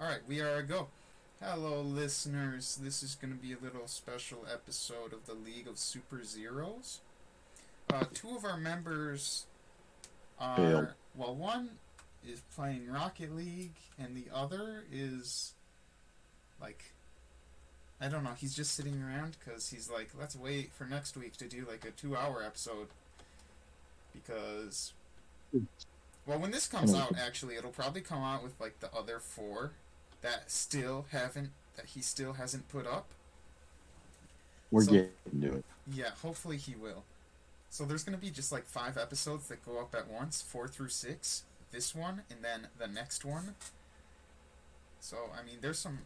Alright, we are a go. Hello, listeners. This is going to be a little special episode of the League of Super Zeros. Two of our members Failed. are, well, one is playing Rocket League, and the other is, like, I don't know, he's just sitting around because he's like, let's wait for next week to do, like, a 2 hour episode. Because, well, when this Kind comes of, out, actually, it'll probably come out with, like, the other four that he still hasn't put up. we're So getting to it. yeah, hopefully he will. So there's gonna be just like 5 episodes that go up at once, 4 through 6. This one and then the next one. So I mean, there's some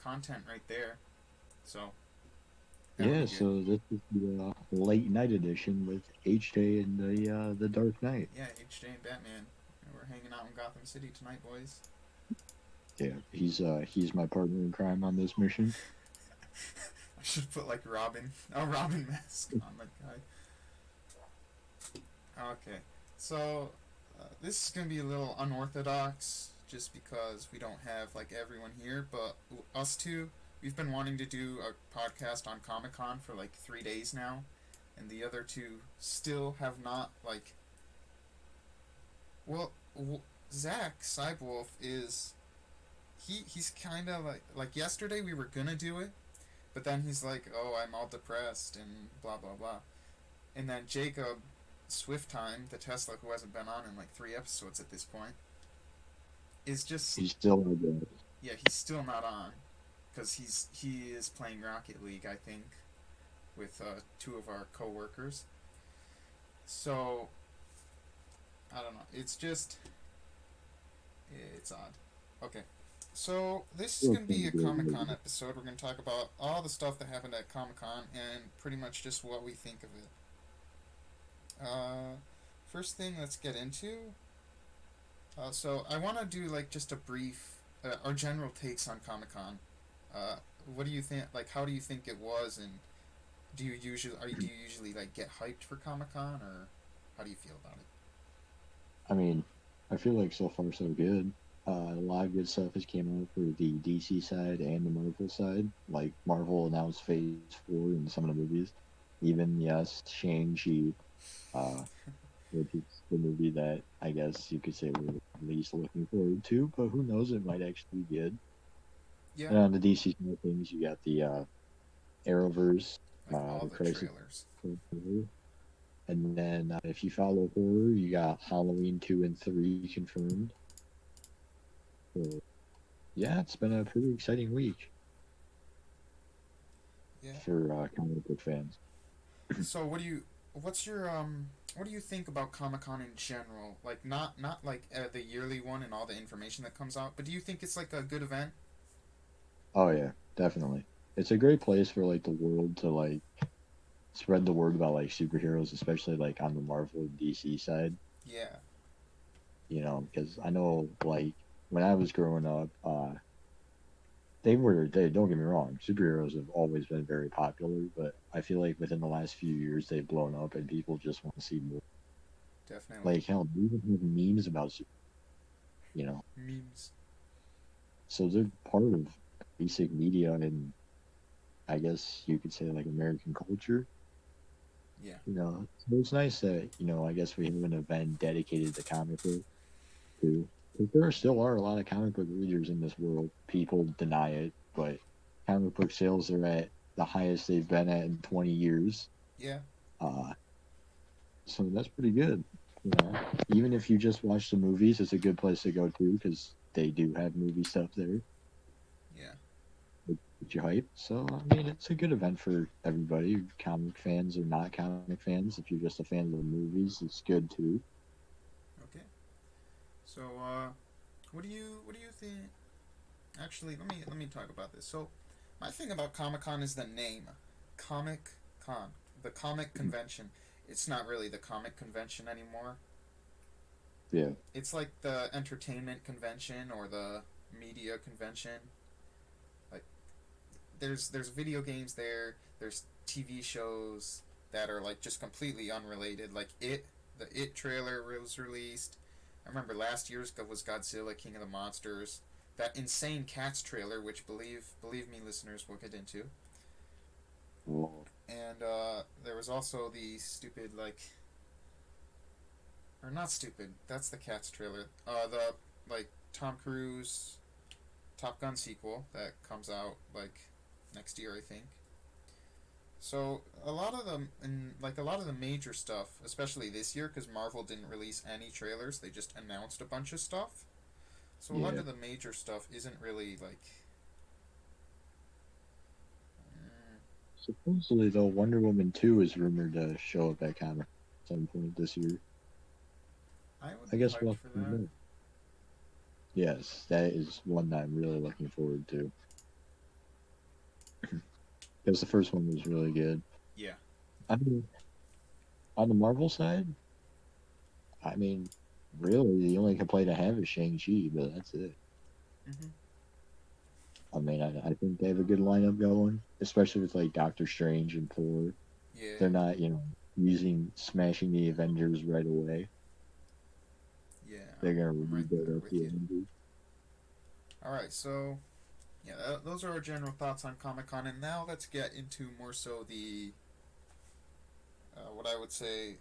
content right there. So that'll be Yeah, good. so this is the late night edition with HJ and the Dark Knight. Yeah, HJ and Batman. We're hanging out in Gotham City tonight, boys. Yeah, he's my partner in crime on this mission. I should put like Robin mask on that guy. Okay, so this is gonna be a little unorthodox, just because we don't have like everyone here, but us two, we've been wanting to do a podcast on Comic Con for like 3 days now, and the other two still have not like. Well, Zach Cybewolf is he's kind of like yesterday we were gonna do it, but then he's like, oh, I'm all depressed and blah blah blah, and then Jacob Swift Time, the Tesla who hasn't been on in like 3 episodes at this point, is just He's still my guy. yeah, he's still not on because he is playing Rocket League, I think, with two of our coworkers. So I don't know. It's odd. Okay, so this is Still gonna be can't a do Comic Con it. episode. We're gonna talk about all the stuff that happened at Comic Con and pretty much just what we think of it. Uh, First thing, let's get into. So I want to do like just a brief, our general takes on Comic Con. Uh, what do you think? Like, how do you think it was, and do you usually like get hyped for Comic Con, or how do you feel about it? I mean, I feel like so far so good. A lot of good stuff has came out for the DC side and the Marvel side. Like Marvel announced Phase 4 in some of the movies. Even yes, Shang-Chi, uh, which is the movie that I guess you could say we're least looking forward to, but who knows, it might actually be good. Yeah, And on the DC side of things, you got the Arrowverse, like all the the Crisis, trailers. and then if you follow horror, you got Halloween 2 and 3 confirmed. So yeah, it's been a pretty exciting week Yeah. for comic book fans. So what do you think about Comic Con in general? Like not like the yearly one and all the information that comes out, but do you think it's like a good event? Oh yeah, definitely. It's a great place for like the world to like spread the word about like superheroes, especially like on the Marvel and DC side. Yeah. Because I know like when I was growing up, they don't get me wrong, superheroes have always been very popular, but I feel like within the last few years they've blown up and people just want to see more. Definitely. Like hell, they even have memes about you know. Memes. So they're part of basic media and I guess you could say like American culture. Yeah. So it's nice that, I guess we have an event dedicated to comic book too. 'Cause there still are a lot of comic book readers in this world. People deny it, but comic book sales are at the highest they've been at in 20 years. Yeah. Uh, so that's pretty good. You know, even if you just watch the movies, it's a good place to go to because they do have movie stuff there. Yeah. Get you hyped. So I mean, it's a good event for everybody, comic fans or not comic fans. If you're just a fan of the movies, it's good too. Okay. So what do you think? Actually, let me talk about this. So, my thing about Comic Con is the name, Comic Con, the comic convention. It's not really the comic convention anymore. Yeah, It's like the entertainment convention or the media convention. Like there's video games there. There's TV shows that are like just completely unrelated. Like the It trailer was released. I remember last year's was Godzilla King of the Monsters. that insane Cats trailer, which believe me, listeners, we'll get into. Well, And there was also the stupid or not stupid. That's the Cats trailer. The Tom Cruise Top Gun sequel that comes out next year, I think. So a lot of them, and a lot of the major stuff, especially this year, because Marvel didn't release any trailers, they just announced a bunch of stuff. So a lot yeah. of the major stuff isn't really Supposedly, though, Wonder Woman 2 is rumored to show up at Comic at some point this year. I would I be guess hyped we'll for have to that. know. Yes, that is one that I'm really looking forward to. Because the first one was really good. Yeah. I mean, on the Marvel side, I mean, really, the only complaint I have is Shang-Chi, but that's it. Mhm. I mean, I think they have a good lineup going, especially with like Doctor Strange and Thor. Yeah. They're not, smashing the Avengers right away. Yeah. They're I'm gonna I'm right rebuild there up with the you. Avengers. All right. So yeah, those are our general thoughts on Comic Con, and now let's get into more so the what I would say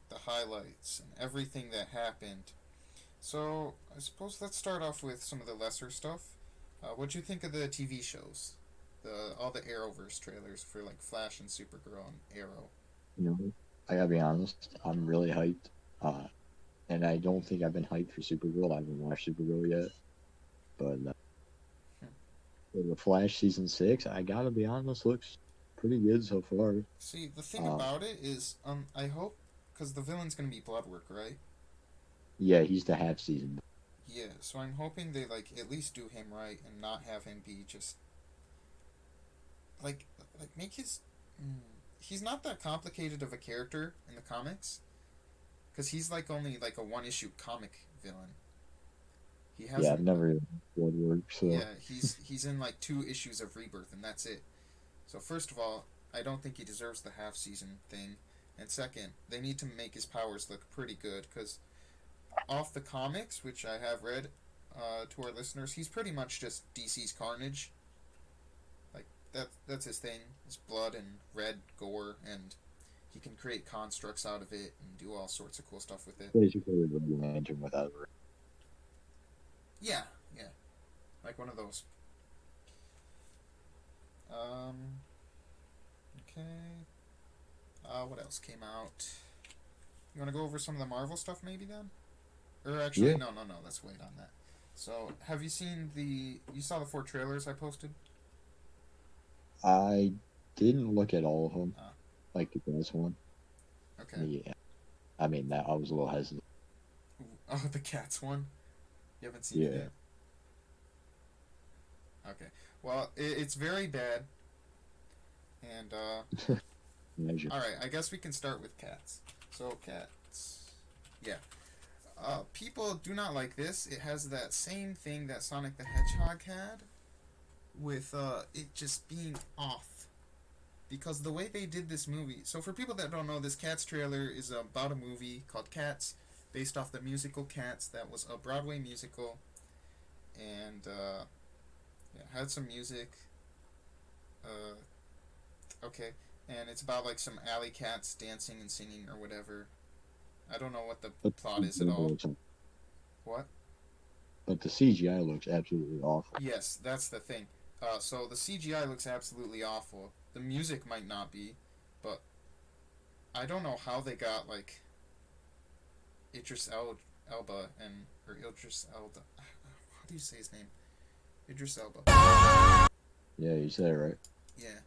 the highlights and everything that happened. So I suppose let's start off with some of the lesser stuff. What'd you think of the TV shows? All the Arrowverse trailers for Flash and Supergirl and Arrow. You know, I gotta be honest, I'm really hyped. And I don't think I've been hyped for Supergirl. I haven't watched Supergirl yet, but Hmm. the Flash season 6, I gotta be honest, looks pretty good so far. See, the thing Uh, about it is, I hope because the villain's gonna be Bloodwork, right? yeah, he's the half season. Yeah, so I'm hoping they at least do him right and not have him be just like make his. Mm, he's not that complicated of a character in the comics because he's only a one issue comic villain. He Yeah, I've hasn't never even blood work, so yeah, he's in two issues of Rebirth and that's it. So first of all, I don't think he deserves the half season thing, and second, they need to make his powers look pretty good because off the comics, which I have read, to our listeners, he's pretty much just DC's Carnage. That's his thing. His blood and red gore, and he can create constructs out of it and do all sorts of cool stuff with it. basically a Green Lantern without a ring. Yeah, yeah, like one of those. Um, okay. What else came out? You want to go over some of the Marvel stuff, maybe then? Or actually, Yeah, no. Let's wait on that. So, have you seen the? You saw the 4 trailers I posted? I didn't look at all of them, Uh, like the best one. okay. Yeah, I mean that I was a little hesitant. Oh, the cats one. You haven't seen it Yeah, yet. Okay. Well, it's very bad. And measure. all right, I guess we can start with cats. So cats. Yeah. People do not like this. It has that same thing that Sonic the Hedgehog had, with it just being off. Because the way they did this movie. So for people that don't know, this Cats trailer is about a movie called Cats, based off the musical Cats. That was a Broadway musical, and yeah, had some music. Uh, okay, and it's about some alley cats dancing and singing or whatever. I don't know what the But plot the is at CGI all. looks, What? but the CGI looks absolutely awful. Yes, that's the thing. So the CGI looks absolutely awful. The music might not be, but I don't know how they got Elba and or Idris Elba. How do you say his name? Idris Elba. Yeah, you said it right. Yeah.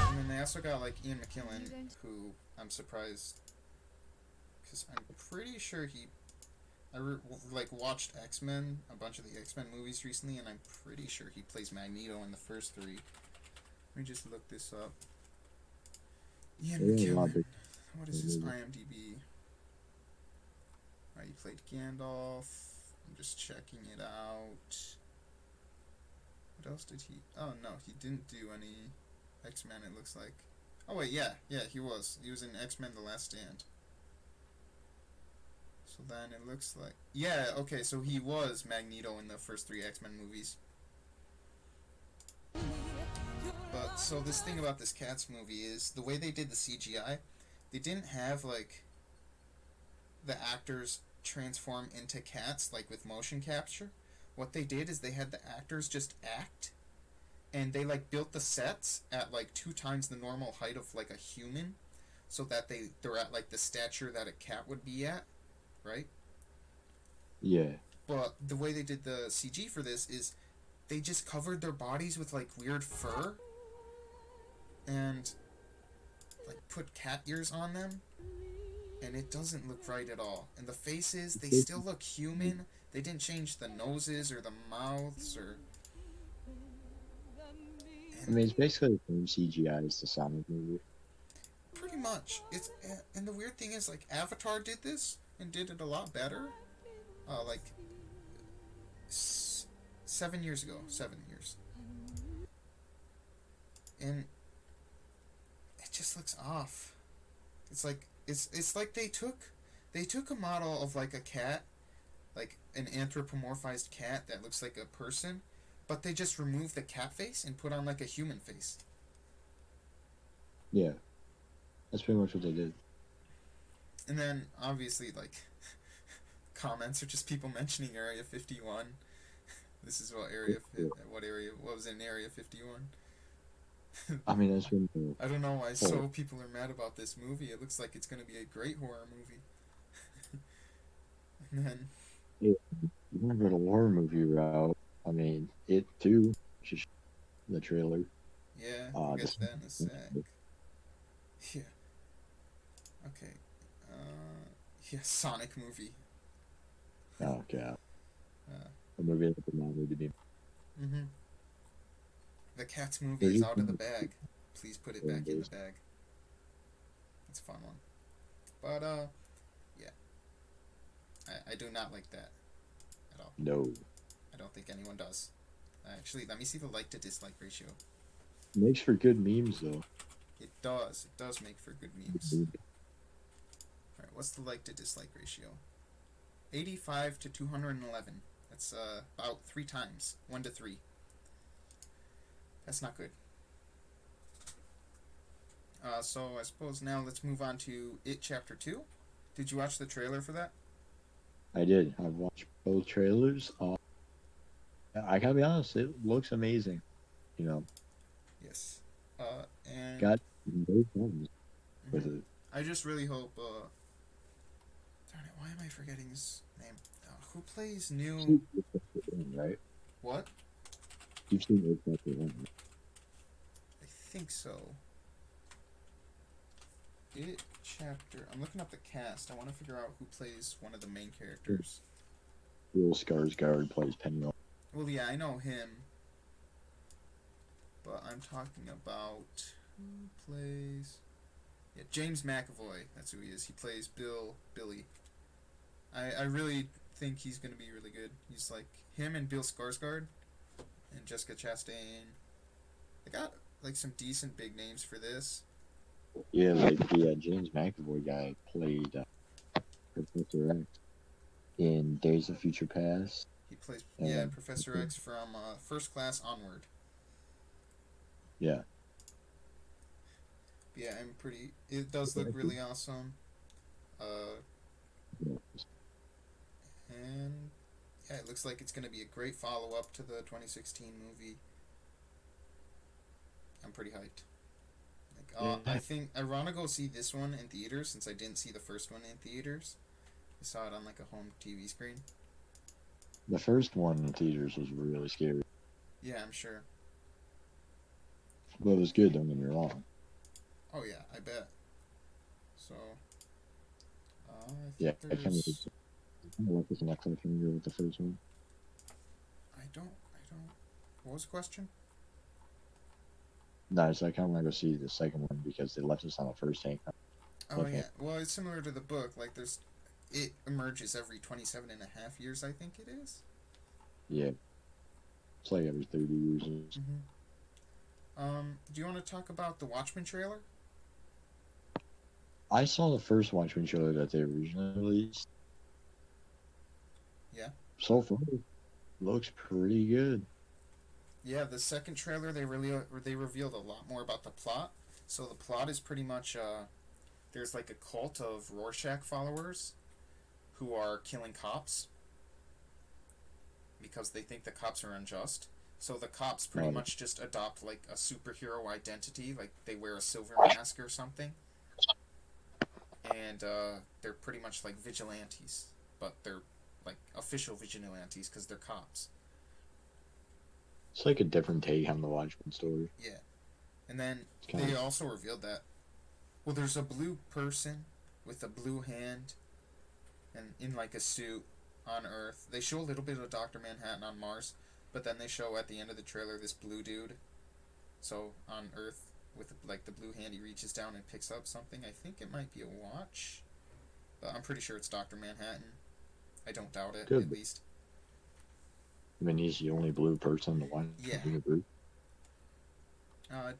And then they also got Ian McKellen, who I'm surprised because I'm pretty sure he. Watched X Men, a bunch of the X Men movies recently, and I'm pretty sure he plays Magneto in the first 3. Let me just look this up. Ian They got a lot McKellen. of big What is his movies. IMDb? He played Gandalf. I'm just checking it out. What else did he? Oh no, he didn't do any X Men. It looks like. Oh wait, yeah, he was. He was in X Men: The Last Stand. So then it looks like, yeah, okay, so he was Magneto in the first three X Men movies. But so this thing about this Cats movie is the way they did the CGI. They didn't have like the actors transform into cats like with motion capture. What they did is they had the actors just act, and they like built the sets at like two times the normal height of like a human, so that they're at like the stature that a cat would be at, right? Yeah. But the way they did the CG for this is they just covered their bodies with like weird fur and like put cat ears on them, and it doesn't look right at all. And the faces, they still look human. They didn't change the noses or the mouths or I and mean, it's basically the same CGI as the Sonic movie. pretty much it's and the weird thing is like Avatar did this and did it a lot better. Like 7 years ago, 7 years, and it just looks off. It's like they took a model of like a cat, like an anthropomorphized cat that looks like a person, but they just removed the cat face and put on like a human face. Yeah, that's pretty much what they did. And then obviously like comments are just people mentioning Area 51. This is what was in Area 51. I mean, that's been the I don't know why whole. so people are mad about this movie. It looks like it's going to be a great horror movie. And then Yeah, you want to go the horror movie route? I mean, it too. Just the trailer. yeah, we'll get This. to that in a sec. Yeah. Okay. Yeah, Sonic movie. Oh god, Uh, a movie that did not need to be. mm-hmm. The Cats movie They're is just out of the bag. Please put it back in the based. bag. It's a fun one. But yeah, I do not like that at all. No, I don't think anyone does. Actually, let me see the like to dislike ratio. makes for good memes though. It does. It does make for good memes. All right, what's the like to dislike ratio? 85 to 211. That's about three times. 1 to 3. That's not good. So I suppose now let's move on to It Chapter 2. Did you watch the trailer for that? I did. I've watched both trailers. I gotta be honest, it looks amazing. You know, Yes. And got no problems with mhm. it. I just really hope. Darn it! Why am I forgetting his name? Who plays new? You've seen It Chapter One, right? What? You've seen It Chapter One, right? I think so. It Chapter. I'm looking up the cast. I want to figure out who plays one of the main characters. Bill Skarsgård plays Pennywise. Well, yeah, I know him, but I'm talking about who plays. Yeah, James McAvoy. That's who he is. He plays Billy. I really think he's gonna be really good. He's like him and Bill Skarsgård and Jessica Chastain. They got like some decent big names for this. Yeah, like the James McAvoy guy played Professor X in Days of Future Past, He plays and Professor X from First Class onward. yeah, Yeah, I'm pretty. It does look really awesome. Uh, and yeah, it looks like it's gonna be a great follow up to the 2016 movie. I'm pretty hyped. Like, I yeah. think I want to go see this one in theaters since I didn't see the first one in theaters. I saw it on like a home TV screen. The first one in theaters was really scary, Yeah, I'm sure. but it was good. Don't get me wrong. Oh yeah, I bet. So, I Yeah, think I kind of there's. left this in that cliffhanger with the first one. I don't. What was the question? No, so I kind of want to go see the second one because they left us on the first tank. Oh Cliffhanger. yeah. Well, it's similar to the book. Like there's, it emerges every 27 and a half years. I think it is. Yeah, it's like every 30 years. Mm-hmm. Do you want to talk about the Watchmen trailer? I saw the first Watchmen trailer that they originally released, Yeah. So far, looks pretty good. Yeah, the second trailer they revealed a lot more about the plot. So the plot is pretty much there's like a cult of Rorschach followers who are killing cops because they think the cops are unjust. So the cops pretty No, much just adopt like a superhero identity, like they wear a silver mask or something, and they're pretty much like vigilantes, but they're like official vigilantes because they're cops. it's like a different take on the Watchmen story. Yeah, and then It's kind they of also revealed that well, there's a blue person with a blue hand and in like a suit on Earth. They show a little bit of Doctor Manhattan on Mars, but then they show at the end of the trailer this blue dude. So on Earth with like the blue hand, he reaches down and picks up something. I think it might be a watch, but I'm pretty sure it's Doctor Manhattan. I don't doubt it, at good. least. I mean, he's the only blue person in the Yeah. Watchmen universe. Uh,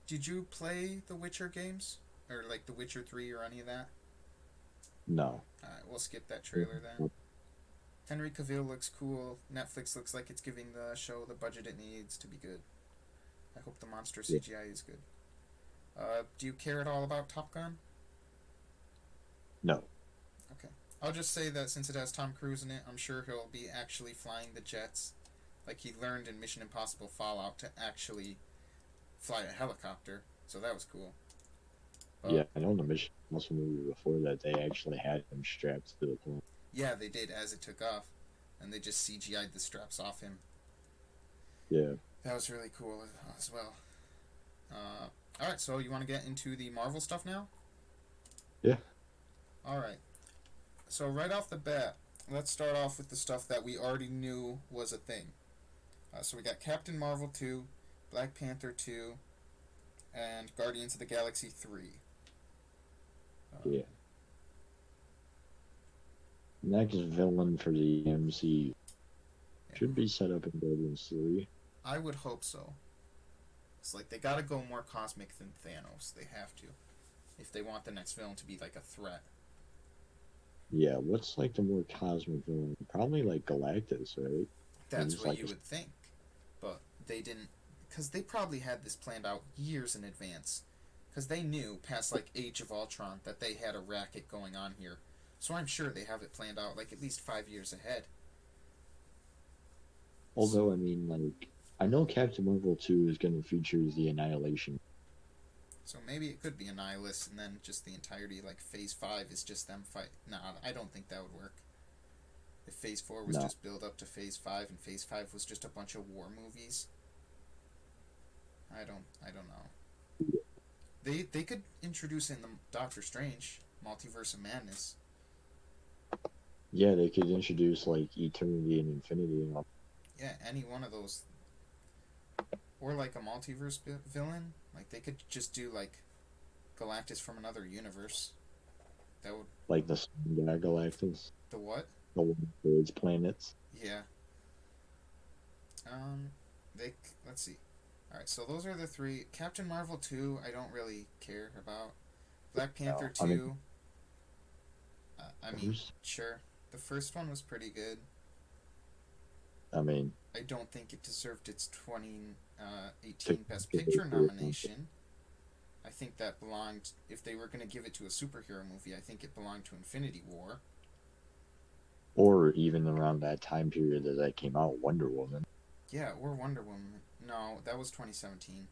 did you play the Witcher games? Or like The Witcher 3 or any of that? No. Alright, we'll skip that trailer then. Henry Cavill looks cool. Netflix looks like it's giving the show the budget it needs to be good. I hope the monster Yeah. CGI is good. Do you care at all about Top Gun? No. Okay. I'll just say that since it has Tom Cruise in it, I'm sure he'll be actually flying the jets. Like he learned in Mission Impossible Fallout to actually fly a helicopter, so that was cool. But Yeah, I know in the Mission Impossible movie before that they actually had him strapped to the plane. yeah, they did as it took off, and they just CGI'd the straps off him. Yeah. That was really cool as well. Alright, so you want to get into the Marvel stuff now? Yeah. Alright. So, right off the bat, let's start off with the stuff that we already knew was a thing. So, we got Captain Marvel 2, Black Panther 2, and Guardians of the Galaxy 3. Yeah. Next villain for the MC Yeah. should be set up in Guardians 3. I would hope so. It's like they gotta go more cosmic than Thanos. They have to. If they want the next villain to be like a threat. Yeah, what's like the more cosmic villain? Probably like Galactus, right? That's He's what like you would think. But they didn't. Because they probably had this planned out years in advance. Because they knew, past like Age of Ultron, that they had a racket going on here. So I'm sure they have it planned out like at least 5 years ahead. although I mean like I know Captain Marvel 2 is gonna feature the Annihilation. So maybe it could be a Nihilist and then just the entirety, like Phase 5 is just them fight. Nah, I don't think that would work. If Phase 4 was No. just build up to Phase 5 and Phase 5 was just a bunch of war movies. I don't know. They could introduce in the Doctor Strange Multiverse of Madness. Yeah, they could introduce like Eternity and Infinity and all. Yeah, any one of those, or like a multiverse villain. Like they could just do like Galactus from another universe. That would Like the Sun guy Galactus, the what? the one with its planets. Yeah. They let's see. All right, so those are the three. Captain Marvel 2, I don't really care about. Black Panther No, I mean, 2, I mean, who's? sure. The first one was pretty good. I mean, I don't think it deserved its 2018 to- Best Picture nomination. I think that belonged, if they were going to give it to a superhero movie, I think it belonged to Infinity War. or even around that time period that came out, Wonder Woman. Yeah, or Wonder Woman. No, that was 2017.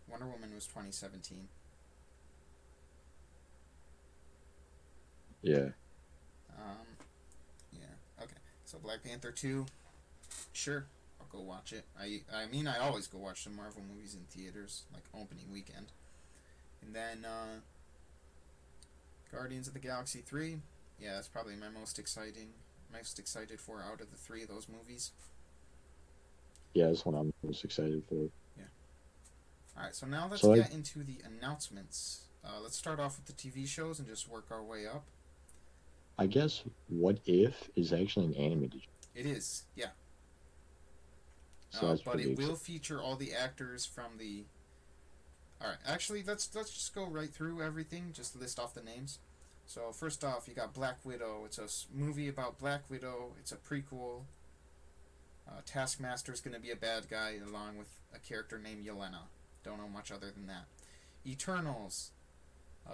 Wonder Woman was 2017. Yeah, Um, yeah, okay. So Black Panther 2, sure, I'll go watch it. I mean, I always go watch the Marvel movies in theaters, like opening weekend. And then Guardians of the Galaxy 3, yeah, that's probably my most excited for out of the three of those movies. yeah, that's what I'm most excited for. Yeah. Alright, so now let's So get into the announcements. Let's start off with the TV shows and just work our way up. I guess What If is actually an animated, It is, yeah. so that's But pretty it will exciting. feature all the actors from the. All right, actually, let's just go right through everything. Just list off the names. So first off, you got Black Widow. It's a movie about Black Widow. It's a prequel. Taskmaster's going to be a bad guy along with a character named Yelena. Don't know much other than that. Eternals.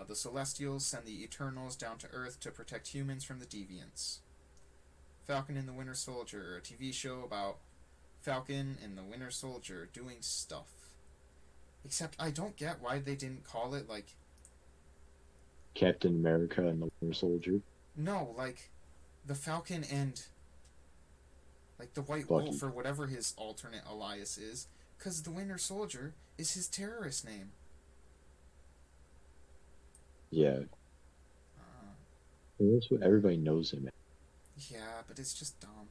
The Celestials send the Eternals down to Earth to protect humans from the Deviants. Falcon and the Winter Soldier, a TV show about Falcon and the Winter Soldier doing stuff. Except I don't get why they didn't call it like Captain America and the Winter Soldier. no, like the Falcon and like the White Bucky. Wolf or whatever his alternate alias is, because the Winter Soldier is his terrorist name. Yeah. Uh, Well, that's what everybody knows him as. yeah, but it's just dumb.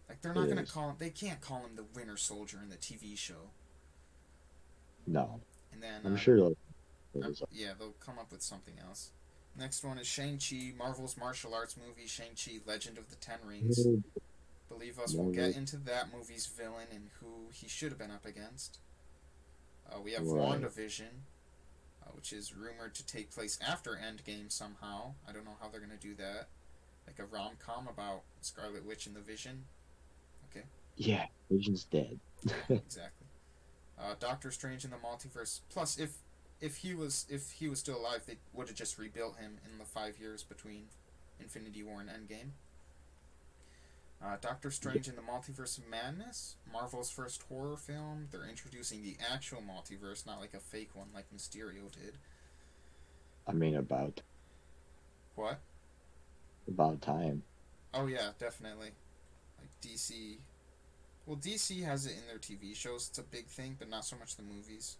Like they're It not gonna is. call him. They can't call him the Winter Soldier in the TV show. No. And then I'm sure like yeah, they'll come up with something else. Next one is Shang-Chi, Marvel's martial arts movie, Shang-Chi, Legend of the Ten Rings. Believe us, we'll get Marvel. into that movie's villain and who he should have been up against. We have Right. WandaVision, which is rumored to take place after Endgame somehow. I don't know how they're going to do that. Like a rom com about Scarlet Witch and the Vision. Okay. Yeah, Vision's dead. Yeah, exactly. Doctor Strange in the Multiverse. Plus, if he was still alive, they would have just rebuilt him in the 5 years between Infinity War and Endgame. Doctor Yeah. Strange in the Multiverse of Madness, Marvel's first horror film. They're introducing the actual multiverse, not like a fake one like Mysterio did. I mean, What? about time. Oh yeah, definitely. Like DC. Well, DC has it in their TV shows. It's a big thing, but not so much the movies.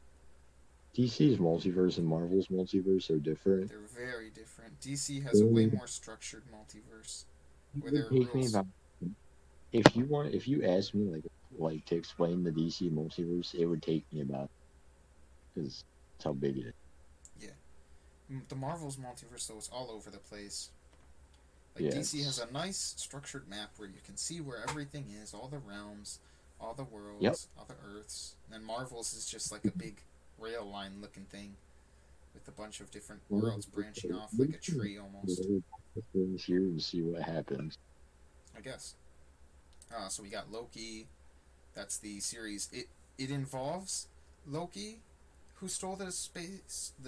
DC's multiverse and Marvel's multiverse are different. They're very different. DC has a way It more structured multiverse where there would are take me rules. about if you asked me like to explain the DC multiverse, it would take me about because that's how big it is. Yeah. The Marvel's multiverse though is all over the place. Like Yeah, DC has a nice structured map where you can see where everything is, all the realms, all the yep. worlds, all the Earths. And then Marvel's is just like a big rail line looking thing with a bunch of different worlds branching off like a tree almost. Here and see what happens. I guess. So we got Loki. That's the series. It involves Loki, who stole the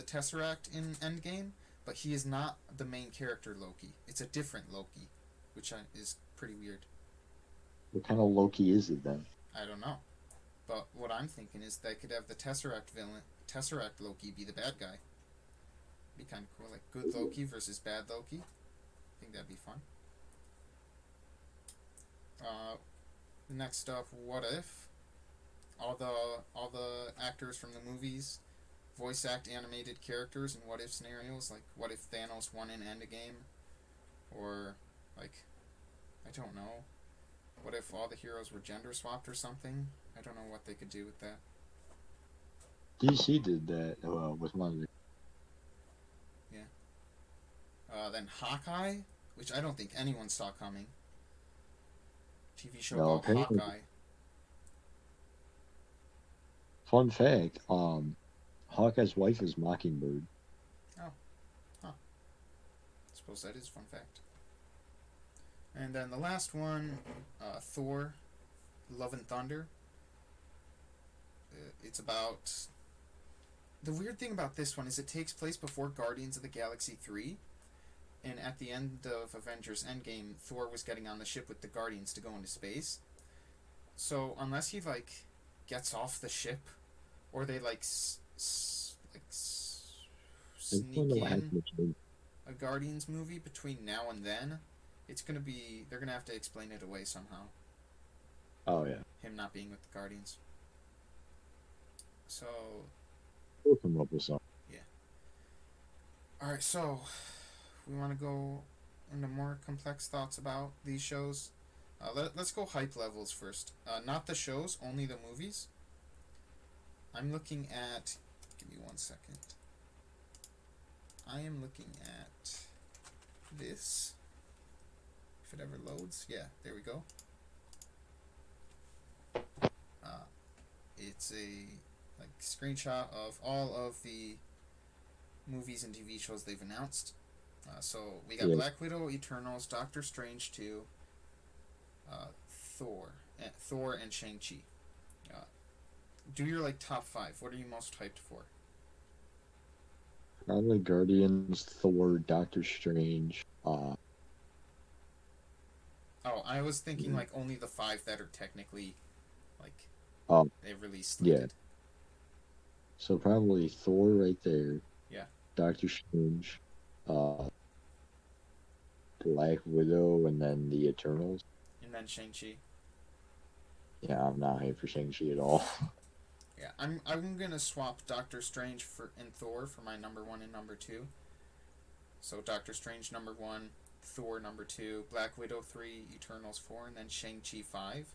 Tesseract in Endgame, but he is not the main character Loki. It's a different Loki, which is pretty weird. What kind of Loki is it then? I don't know. But what I'm thinking is they could have the Tesseract villain, Tesseract Loki, be the bad guy. Be kind of cool, like good Loki versus bad Loki. I think that'd be fun. Uh, Next up, what if all the actors from the movies voice act animated characters in what if scenarios? Like what if Thanos won in Endgame, or like I don't know. What if all the heroes were gender swapped or something? I don't know what they could do with that. DC did that with one of the. Yeah. Then Hawkeye, which I don't think anyone saw coming. TV show No, about apparently. Hawkeye. Fun fact: Hawkeye's wife is Mockingbird. Oh, huh. Suppose that is a fun fact. And then the last one, Thor, Love and Thunder. It's about. The weird thing about this one is it takes place before Guardians of the Galaxy 3. And at the end of Avengers Endgame, Thor was getting on the ship with the Guardians to go into space. So unless he, like, gets off the ship, or they, like, I just don't sneak know what in happened to. a Guardians movie between now and then, it's gonna be. They're gonna have to explain it away somehow. Oh yeah, Him not being with the Guardians. So, we'll come up with something. yeah. Alright, so we want to go into more complex thoughts about these shows. Let's go hype levels first. Not the shows, only the movies. I'm looking at. Give me 1 second. I am looking at this. If it ever loads. Yeah, there we go. Uh, it's a like screenshot of all of the movies and TV shows they've announced. So we got Yeah, Black Widow, Eternals, Doctor Strange 2, Thor, Thor and Shang-Chi. Uh, do your like top five. What are you most hyped for? probably Guardians, Thor, Doctor Strange. Oh, I was thinking like only the five that are technically like Um, they released yeah. slated. So probably Thor right there, Yeah, Doctor Strange, uh, Black Widow, and then the Eternals. and then Shang-Chi. Yeah, I'm not hyped for Shang-Chi at all. Yeah, I'm gonna swap Doctor Strange for and Thor for my number one and number two. So Doctor Strange number one, Thor number two, Black Widow three, Eternals four, and then Shang-Chi five.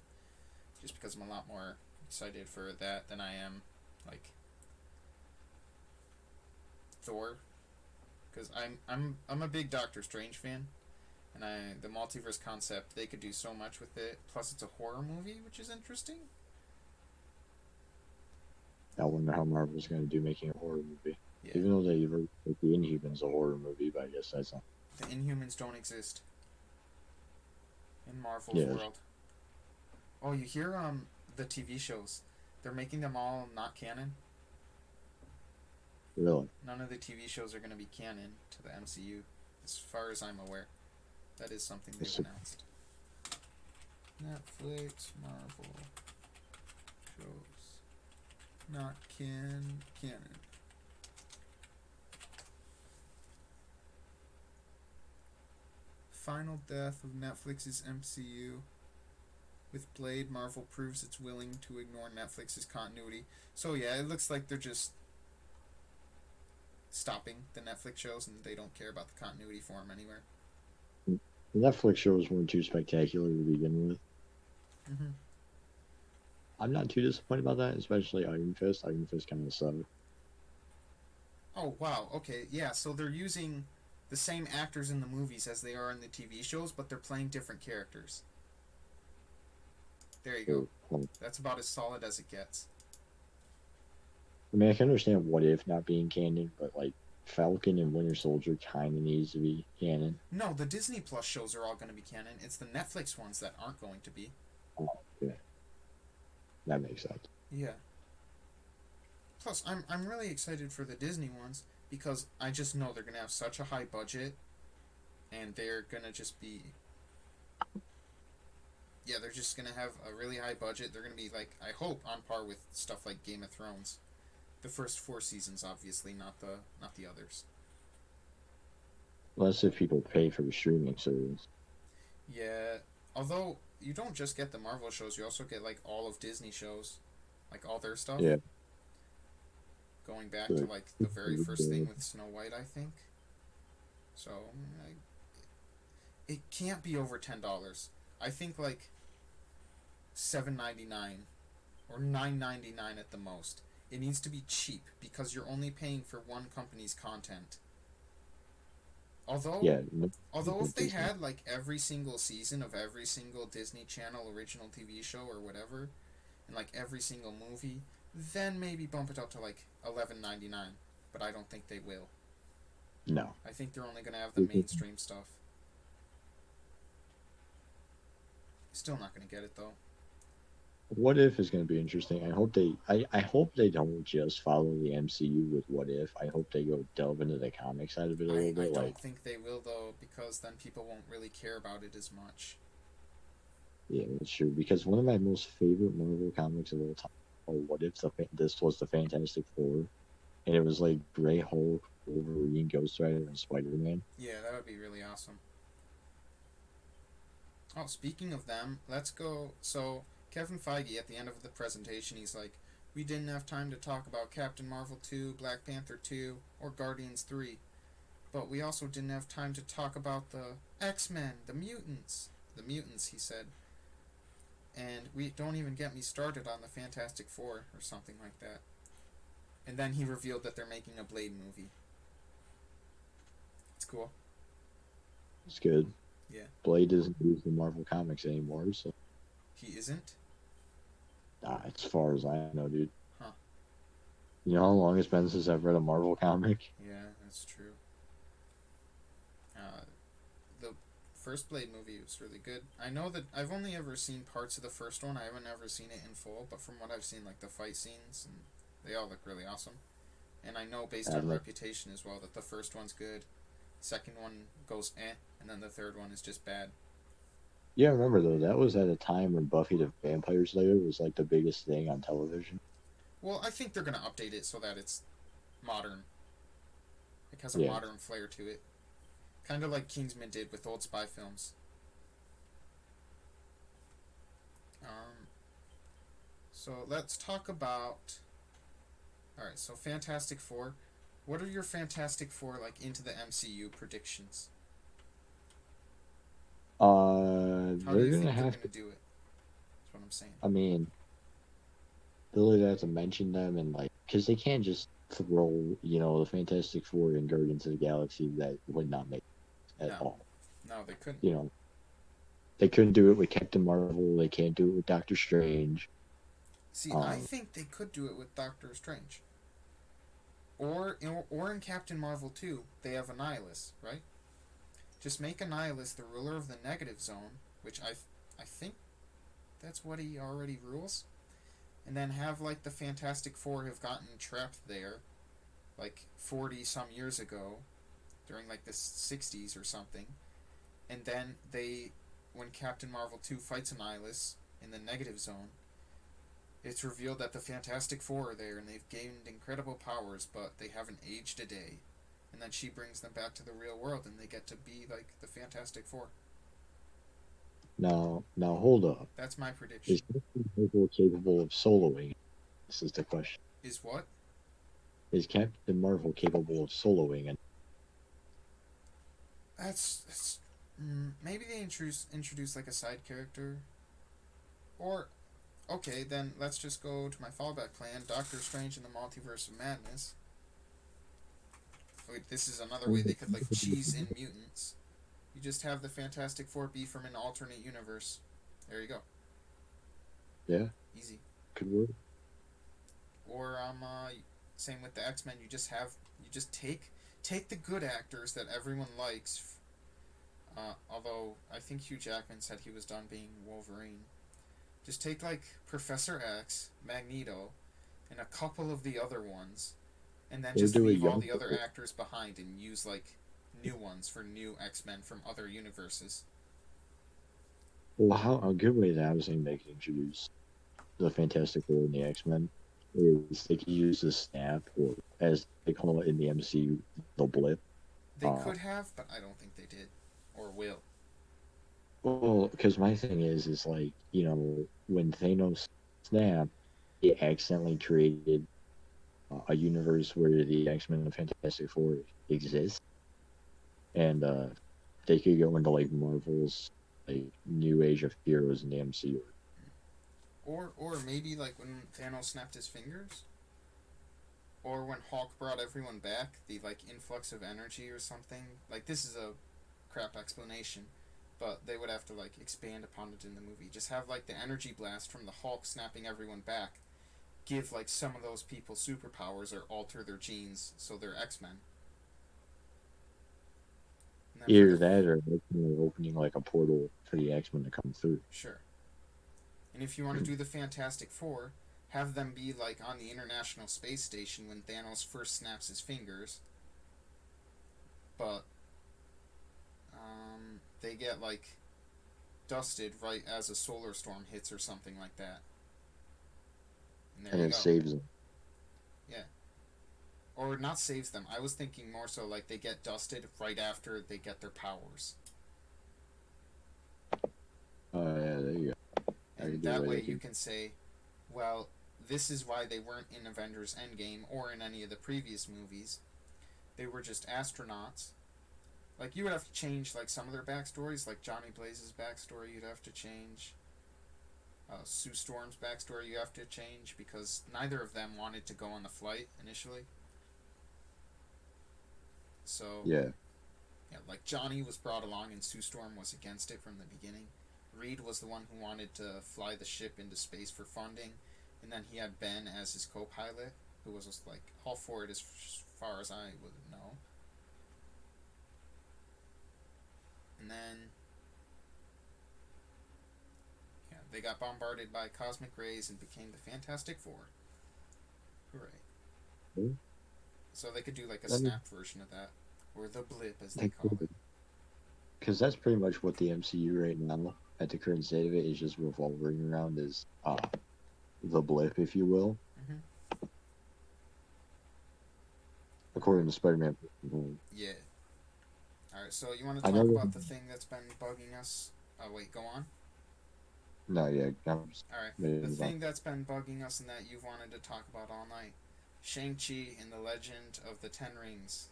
Just because I'm a lot more excited for that than I am like Thor. Because I'm a big Doctor Strange fan, and the multiverse concept they could do so much with it. Plus, it's a horror movie, which is interesting. I wonder how Marvel's going to do making a horror movie. Yeah, Even though they were like the Inhumans a horror movie, but I guess that's not. the Inhumans don't exist in Marvel's Yeah, world. Oh, you hear the TV shows? They're making them all not canon. really. None of the TV shows are going to be canon to the MCU, as far as I'm aware. That is something they've So, announced. Netflix, Marvel shows not canon. Final death of Netflix's MCU. With Blade, Marvel proves it's willing to ignore Netflix's continuity. So yeah, it looks like they're just stopping the Netflix shows and they don't care about the continuity for them anywhere. the Netflix shows weren't too spectacular to begin with. Mm-hmm. I'm not too disappointed about that, especially Iron Fist. Iron Fist kind of sucked. Oh wow, okay, yeah. So they're using the same actors in the movies as they are in the TV shows, but they're playing different characters. There you go. So, like, That's about as solid as it gets. I mean, I can understand What If not being canon, but like Falcon and Winter Soldier kind of needs to be canon. No, the Disney Plus shows are all going to be canon. It's the Netflix ones that aren't going to be. Oh, yeah, that makes sense. Yeah. Plus, I'm really excited for the Disney ones because I just know they're going to have such a high budget and they're going to just be. Yeah, they're just going to have a really high budget. They're going to be, like, I hope, on par with stuff like Game of Thrones. The first four seasons, obviously, not the others. Unless if people pay for the streaming service. Yeah, although you don't just get the Marvel shows, you also get, like, all of Disney shows. Like, all their stuff. Yeah, Going back to, but like, the very first thing with Snow White, I think. So, it can't be over $10. I think like $7.99 or $9.99 at the most. It needs to be cheap because you're only paying for one company's content. Although yeah, although if they had like every single season of every single Disney Channel original TV show or whatever, and like every single movie, then maybe bump it up to like $11.99. But I don't think they will. no. I think they're only gonna have the mainstream stuff. Still not gonna get it though. What If is going to be interesting. I hope they don't just follow the MCU with What If. I hope they go delve into the comic side of it a little I bit. Like, don't think they will though because then people won't really care about it as much. yeah, that's true. Because one of my most favorite Marvel comics of all time, or What If this was the Fantastic Four, and it was like Grey Hulk, Wolverine, Ghost Rider, and Spider Man. Yeah, that would be really awesome. Oh, speaking of them, let's go. So, Kevin Feige, at the end of the presentation, he's like, we didn't have time to talk about Captain Marvel 2, Black Panther 2, or Guardians 3. But we also didn't have time to talk about the X-Men, the mutants. The mutants, he said. And we don't even get me started on the Fantastic Four, or something like that. And then he revealed that they're making a Blade movie. It's cool. It's good. Yeah. Blade doesn't use the Marvel comics anymore, so He isn't? as far as I know, dude. Huh. You know how long it's been since I've read a Marvel comic? Yeah, that's true. Uh, the first Blade movie was really good. I know that I've only ever seen parts of the first one. I haven't ever seen it in full, but from what I've seen, like the fight scenes, and they all look really awesome. And I know based I've on never. reputation as well that the first one's good, second one goes and then the third one is just bad. Yeah, I remember though. That was at a time when Buffy the Vampire Slayer was like the biggest thing on television. Well, I think they're gonna update it so that it's modern. It has a Yeah. modern flair to it, kind of like Kingsman did with old spy films. Um, so let's talk about. All right, so Fantastic Four. What are your Fantastic Four like into the MCU predictions? How do They're you gonna think they're have gonna to. do it? That's what I'm saying. I mean, they'll either have to mention them and like, because they can't just throw, the Fantastic Four and Guardians of the Galaxy. That would not make sense at No, all. no, they couldn't. You know, they couldn't do it with Captain Marvel. They can't do it with Doctor Strange. See, I Um, think they could do it with Doctor Strange, or in Captain Marvel too. They have Annihilus, right? Just make Annihilus the ruler of the negative zone, which I think that's what he already rules, and then have like the Fantastic Four have gotten trapped there, like 40 some years ago, during like the 60s or something, and then when Captain Marvel 2 fights Annihilus in the negative zone, it's revealed that the Fantastic Four are there and they've gained incredible powers, but they haven't aged a day. And then she brings them back to the real world and they get to be like the Fantastic Four. now hold up. That's my Is prediction. Captain Marvel capable of soloing? This is the question. Is what? Is Captain Marvel capable of soloing? And That's maybe they introduce like a side character, or okay, then let's just go to my fallback plan: Doctor Strange in the Multiverse of Madness. Wait, this is another way they could like cheese in mutants. You just have the Fantastic Four be from an alternate universe. There you go. yeah, Easy. could work. Or same with the X Men. You just take the good actors that everyone likes. Although I think Hugh Jackman said he was done being Wolverine. Just take like Professor X, Magneto, and a couple of the other ones, and then Or just do a leave all young. the other actors behind and use like new ones for new X Men from other universes. Well, how a good way that I was thinking they could introduce the Fantastic Four and the X Men is they could use the snap, or as they call it in the MCU, the blip. They Uh, could have, but I don't think they did or will. well, because my thing is like when Thanos snapped, he accidentally created a universe where the X Men and Fantastic Four exist, and they could go into like Marvel's like new age of heroes in the MCU. Or maybe like when Thanos snapped his fingers, or when Hulk brought everyone back, the like influx of energy or something. Like this is a crap explanation, but they would have to like expand upon it in the movie. Just have like the energy blast from the Hulk snapping everyone back. Give like some of those people superpowers or alter their genes so they're X Men. And then for Either the that or opening like a portal for the X Men to come through. sure. And if you want to do the Fantastic Four, have them be like on the International Space Station when Thanos first snaps his fingers, but they get like dusted right as a solar storm hits or something like that. And there And you it go. saves them. Yeah. Or not saves them. I was thinking more so like they get dusted right after they get their powers. Oh yeah, there you go. I can And do that away way with you it. can say, well, this is why they weren't in Avengers Endgame or in any of the previous movies. They were just astronauts. Like you would have to change like some of their backstories, like Johnny Blaze's backstory. You'd have to change Sue Storm's backstory. You have to change because neither of them wanted to go on the flight initially. So Yeah, yeah, like Johnny was brought along and Sue Storm was against it from the beginning. Reed was the one who wanted to fly the ship into space for funding, and then he had Ben as his co-pilot, who was just like all for it as far as I would know. And then, yeah, they got bombarded by cosmic rays and became the Fantastic Four. Hooray. Hmm? So they could do like a I mean, snap version of that. Or the blip, as they call it. because that's pretty much what the MCU right now, at the current state of it, is just revolving around is the blip, if you will, Mm-hmm. according to Spider-Man. Yeah. Alright, so you want to I talk know. about the thing that's been bugging us? Oh, wait, go on. No, yeah, I'm just Alright, ready to the move on. thing that's been bugging us and that you've wanted to talk about all night, Shang-Chi and the Legend of the Ten Rings.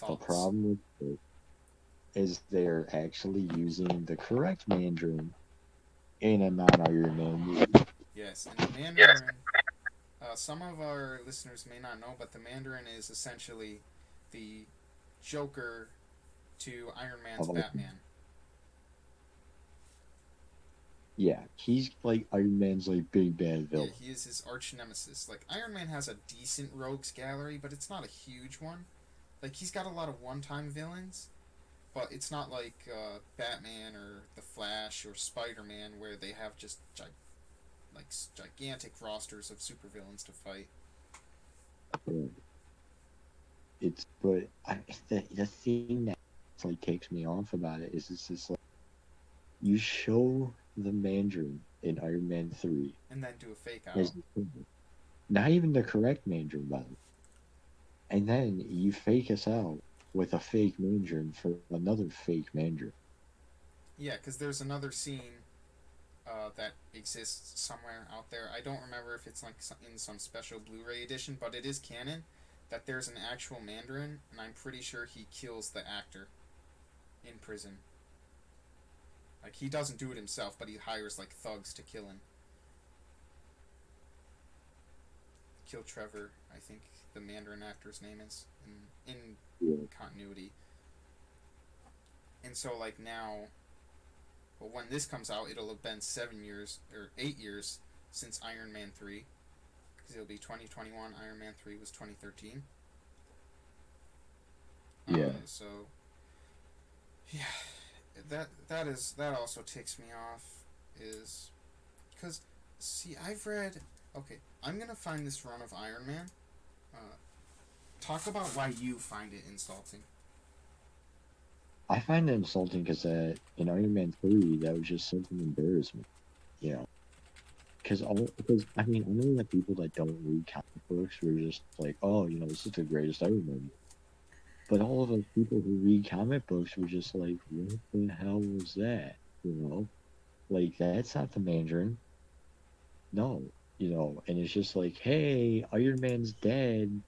The Thoughts? problem with it is they're actually using the correct Mandarin in a non-Iron Man movie. Yes, and the Mandarin, some of our listeners may not know, but the Mandarin is essentially the Joker to Iron Man's Of all, Batman. yeah, he's like Iron Man's like big bad Yeah, villain. he is his arch nemesis. Like, Iron Man has a decent rogues gallery, but it's not a huge one. Like, he's got a lot of one time villains, but it's not like Batman or The Flash or Spider Man where they have just like gigantic rosters of supervillains to fight. Yeah. It's but the thing that like takes me off about it is it's just like you show the Mandarin in Iron Man 3 And then do a fake as out. not even the correct Mandarin, by the way. And then you fake us out with a fake Mandarin for another fake Mandarin. Yeah, because there's another scene that exists somewhere out there. I don't remember if it's like in some special Blu-ray edition, but it is canon that there's an actual Mandarin, and I'm pretty sure he kills the actor in prison. Like, he doesn't do it himself, but he hires like thugs to kill him. Kill Trevor, I think the Mandarin actor's name is in Yeah. continuity. And so like now, well, when this comes out, it'll have been 7 years or 8 years since Iron Man 3, because it'll be 2021. Iron Man 3 was 2013. Yeah. So yeah, that also ticks me off, is because see, I've read. Okay, I'm gonna find this run of Iron Man. Uh, Talk about why you find it insulting. I find it insulting because in Iron Man 3, that was just such an embarrassment. You know, because I mean I know that people that don't read comic books were just like, oh, this is the greatest Iron Man. But all of us people who read comic books were just like, what the hell was that? You know, like that's not the Mandarin. No, and it's just like, hey, Iron Man's dead.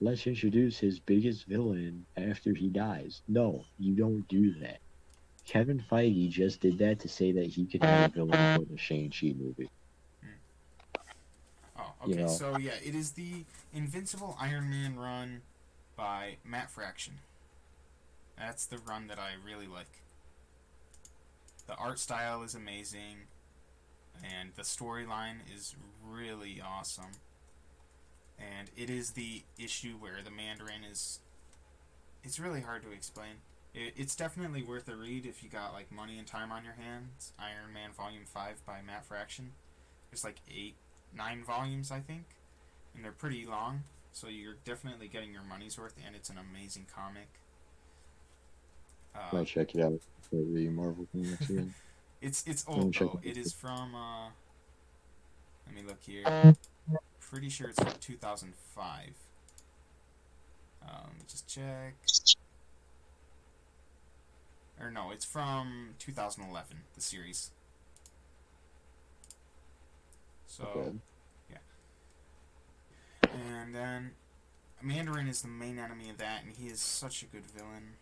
Let's introduce his biggest villain after he dies. No, you don't do that. Kevin Feige just did that to say that he could have a villain for the Shang-Chi movie. Hmm. Oh, You okay. know, So yeah, it is the Invincible Iron Man run by Matt Fraction. That's the run that I really like. The art style is amazing, and the storyline is really awesome. And it is the issue where the Mandarin is. It's really hard to explain. It's definitely worth a read if you got like money and time on your hands. Iron Man Volume 5 by Matt Fraction. There's like 9 volumes, I think, and they're pretty long, so you're definitely getting your money's worth, and it's an amazing comic. Uh, might check it out. Start reading Marvel comics again. it's I'm gonna old check though. it It is out. from let me look here. Pretty sure it's from 2005. Let me just check. Or no, it's from 2011. The series. So Okay. yeah, and then Mandarin is the main enemy of that, and he is such a good villain.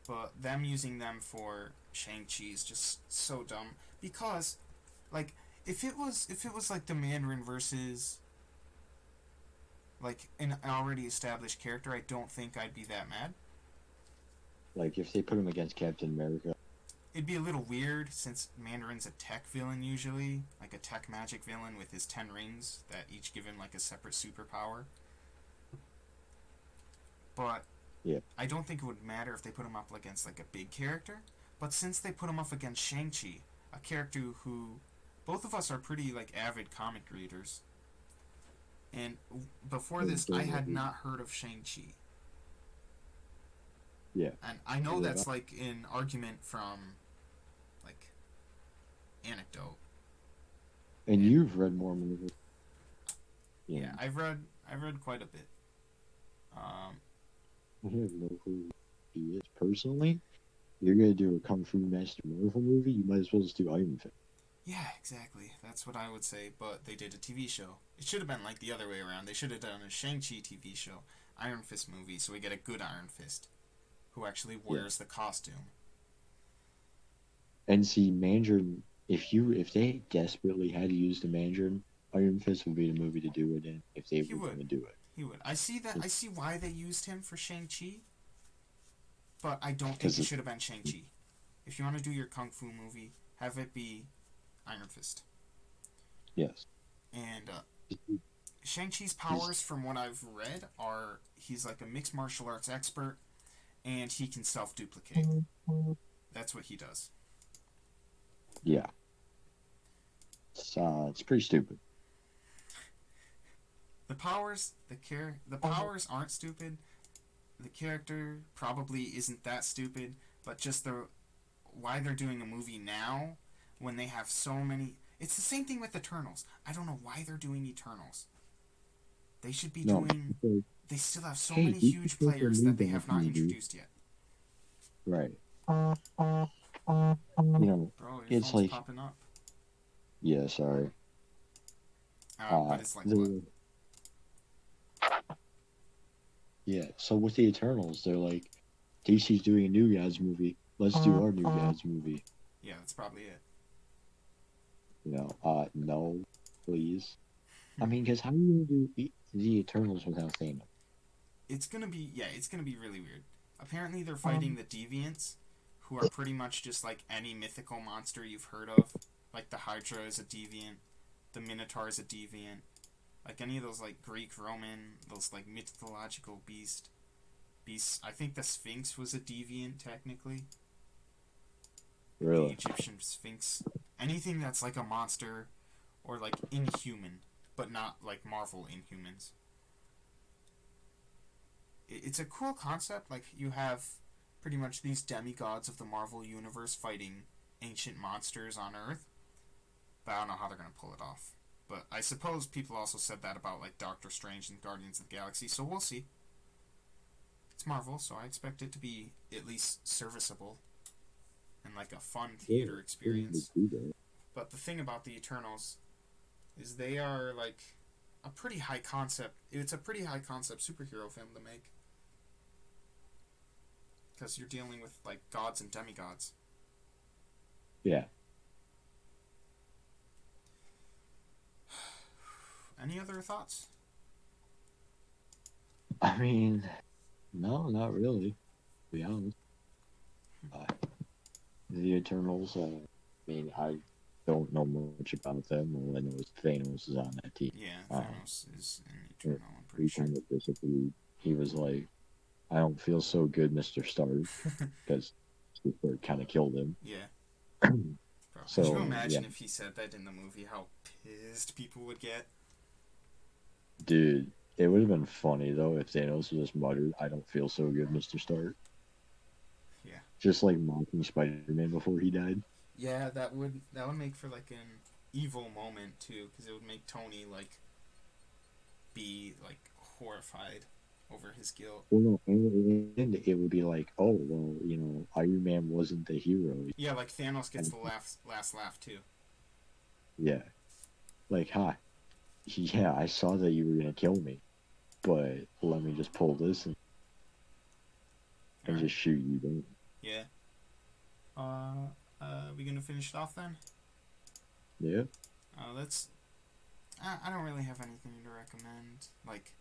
But them using them for Shang-Chi is just so dumb, because like if it was like the Mandarin versus like an already established character, I don't think I'd be that mad. Like if they put him against Captain America, It'd be a little weird since Mandarin's a tech villain usually, like a tech magic villain with his 10 rings that each give him like a separate superpower. But Yeah. I don't think it would matter if they put him up against like a big character, but since they put him up against Shang-Chi, a character who both of us are pretty like avid comic readers, and before this I had not heard of Shang-Chi. Yeah. And I know Yeah. that's like an argument from like anecdote. And And you've read more movies. yeah, Yeah. I've read quite a bit. Um, I have no clue who he is. Personally, you're gonna do a Kung Fu Master Marvel movie, you might as well just do Iron Fist. yeah, exactly. That's what I would say. But they did a TV show. It should have been like the other way around. They should have done a Shang-Chi TV show, Iron Fist movie, so we get a good Iron Fist who actually Yeah. wears the costume. And see, Mandarin, if they desperately had to use the Mandarin, Iron Fist would be the movie to do it in if they He were would. gonna do it. He would. I see that. I see why they used him for Shang-Chi, but I don't think Because it should have been Shang-Chi. If you want to do your kung fu movie, have it be Iron Fist. yes, And Shang-Chi's he's powers, from what I've read, are he's like a mixed martial arts expert, and he can self-duplicate. That's what he does. yeah, it's pretty stupid. The powers aren't stupid. The character probably isn't that stupid, but just the why they're doing a movie now when they have so many. It's the same thing with Eternals. I don't know why they're doing Eternals. They should be No, doing. because, They still have so hey, many these huge people are players new that they guys have not movie, introduced yet. right? You know, Bro, your it's phone's like, popping up. yeah, sorry. But it's like what? The yeah. So with the Eternals, they're like, DC's doing a New Gods movie. Let's do our New Gods movie. Yeah, that's probably it. No, please. I mean, because how are you gonna do the Eternals without Thanos? It's gonna be really weird. Apparently, they're fighting the Deviants, who are pretty much just like any mythical monster you've heard of. Like the Hydra is a deviant, the Minotaur is a deviant. Like any of those like Greek, Roman, those like mythological beasts. I think the Sphinx was a deviant technically. The Really? Egyptian Sphinx. Anything that's like a monster or like inhuman, but not like Marvel Inhumans. It's a cool concept. Like you have pretty much these demigods of the Marvel universe fighting ancient monsters on Earth. But I don't know how they're gonna pull it off. But I suppose people also said that about like Doctor Strange and Guardians of the Galaxy, so we'll see. It's Marvel, so I expect it to be at least serviceable and like a fun Yeah, theater they would experience. do that. But the thing about the Eternals is they are like a pretty high concept. It's a pretty high concept superhero film to make because you're dealing with like gods and demigods. Yeah. Any other thoughts? I mean, no, not really. To be honest, uh, the Eternals. I mean, I don't know much about them. All I know is Thanos is on that team. Yeah, Um, Thanos is an and Eternal. I'm pretty he sure. kind of disagreed. He was like, "I don't feel so good, Mister Stark," because Mr. Stark kind of killed him. Yeah, bro. Could you So yeah, imagine if he said that in the movie? How pissed people would get. dude, it would have been funny though if Thanos just muttered, "I don't feel so good, Mister Stark," Yeah. just like mocking Spider-Man before he died. Yeah, that would make for like an evil moment too, because it would make Tony like be like horrified over his guilt. Well, no, and it would be like, oh, well, Iron Man wasn't the hero. Yeah, like Thanos gets the last laugh too. Yeah, like, hi, yeah, I saw that you were gonna kill me, but let me just pull this All and right. just shoot you down. Yeah. We gonna finish it off then? Yeah, Let's. I don't really have anything to recommend. Like,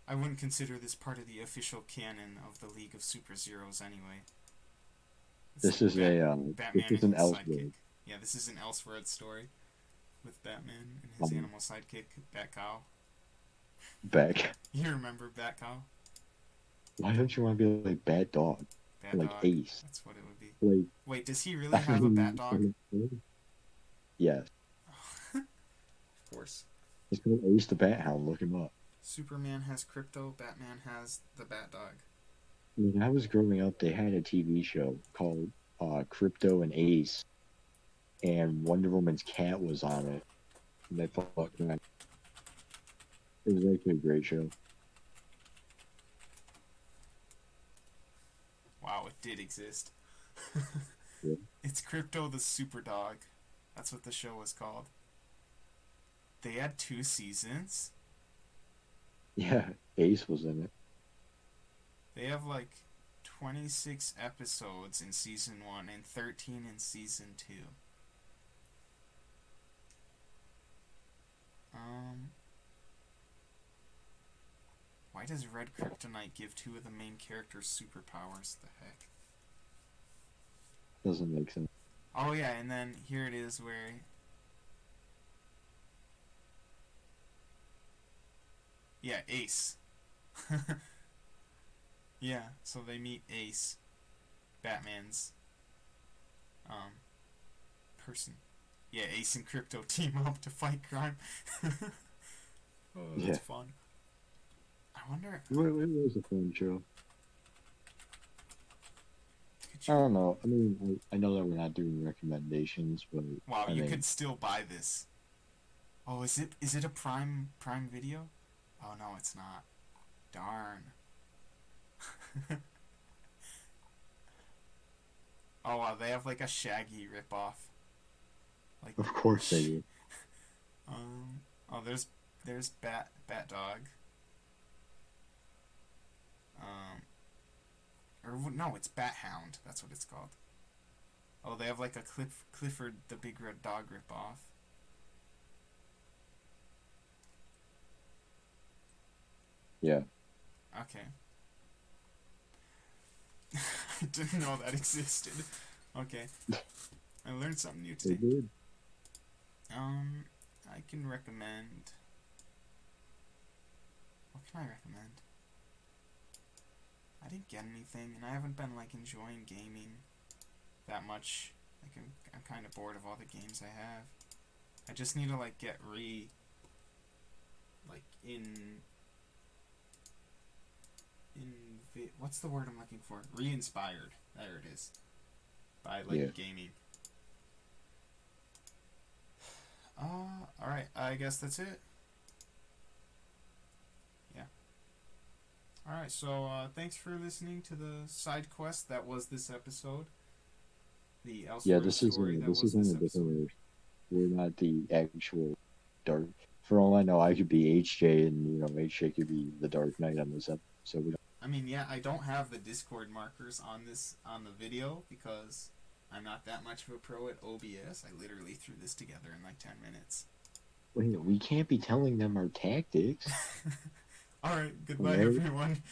I wouldn't consider this part of the official canon of the League of Super Zeros anyway. It's this is this Batman is and an his sidekick. Elseworld. Yeah, this is an Elseworlds story with Batman and his Um, animal sidekick, Batcow. back. You remember Batcow? Why don't you want to be like Bat Dog Bat or like dog. Ace? That's what it would be. Like, Wait, does he really I have a bat mean, dog? yes, Of course. it's called Ace the Bat Hound. Look him up. Superman has crypto. Batman has the bat dog. When I was growing up, they had a TV show called Crypto and Ace, and Wonder Woman's cat was on it. And they thought, man, it was actually a great show. Wow, it did exist. Yeah, It's Crypto the Super Dog. That's what the show was called. They had 2 seasons. yeah, Ace was in it. They have like 26 episodes in season 1 and 13 in season 2. Um, why does Red Kryptonite give 2 of the main characters superpowers? The heck? Doesn't make sense. Oh yeah, and then here it is where yeah, Ace. Yeah, so they meet Ace, Batman's um person. Yeah, Ace and Crypto team up to fight crime. Oh, Yeah, that's fun. I wonder, it was a fun show. could I you? don't know. I mean, I know that we're not doing recommendations, but Wow, I you mean, could still buy this. Oh, is it a Prime Video? Oh no, it's not. Darn. Oh wow, they have like a Shaggy ripoff. Like, of course they do. oh, there's Bat Dog. Um, or no, it's Bat Hound. That's what it's called. Oh, they have like a Clifford the Big Red Dog ripoff. Yeah, Okay. I didn't know that existed. Okay, I learned something new they today. did. I can recommend. What can I recommend? I didn't get anything, and I haven't been like enjoying gaming that much. Like I'm kind of bored of all the games I have. I just need to like get like what's the word I'm looking for? Re-inspired. There it is. By like Yeah. gaming. All right. I guess that's it. Yeah. All right. So thanks for listening to the side quest that was this episode. The Yeah, Elseworlds story that this was is on this a different episode. Earth. We're not the actual Dark. For all I know, I could be HJ, and HJ could be the Dark Knight on this episode. So we don't. I mean, yeah, I don't have the Discord markers on the video because I'm not that much of a pro at OBS. I literally threw this together in like 10 minutes. Wait, we can't be telling them our tactics. All right, All goodbye right, everyone.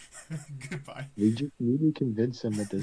Goodbye. we just need to convince them that this